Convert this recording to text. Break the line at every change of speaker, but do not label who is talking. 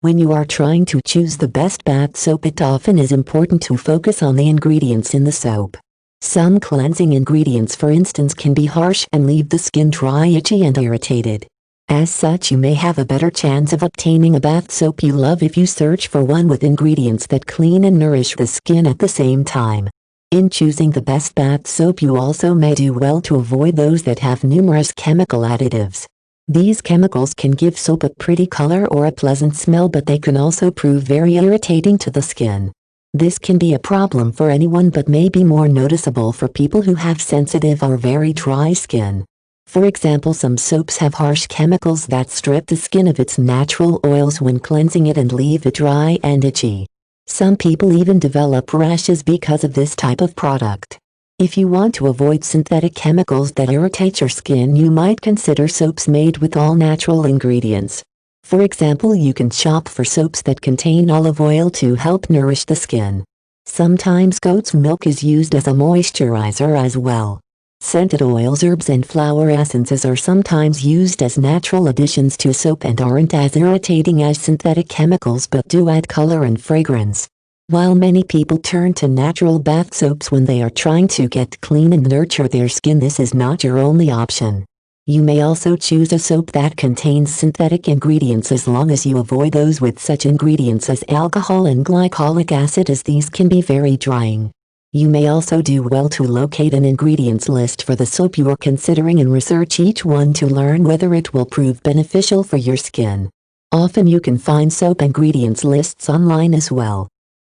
When you are trying to choose the best bath soap, it often is important to focus on the ingredients in the soap. Some cleansing ingredients, for instance, can be harsh and leave the skin dry, itchy, and irritated. As such, you may have a better chance of obtaining a bath soap you love if you search for one with ingredients that clean and nourish the skin at the same time. In choosing the best bath soap, you also may do well to avoid those that have numerous chemical additives. These chemicals can give soap a pretty color or a pleasant smell, but they can also prove very irritating to the skin. This can be a problem for anyone, but may be more noticeable for people who have sensitive or very dry skin. For example, some soaps have harsh chemicals that strip the skin of its natural oils when cleansing it and leave it dry and itchy. Some people even develop rashes because of this type of product. If you want to avoid synthetic chemicals that irritate your skin, you might consider soaps made with all natural ingredients. For example, you can shop for soaps that contain olive oil to help nourish the skin. Sometimes goat's milk is used as a moisturizer as well. Scented oils, herbs, and flower essences are sometimes used as natural additions to soap and aren't as irritating as synthetic chemicals, but do add color and fragrance. While many people turn to natural bath soaps when they are trying to get clean and nurture their skin, this is not your only option. You may also choose a soap that contains synthetic ingredients, as long as you avoid those with such ingredients as alcohol and glycolic acid, as these can be very drying. You may also do well to locate an ingredients list for the soap you are considering and research each one to learn whether it will prove beneficial for your skin. Often you can find soap ingredients lists online as well.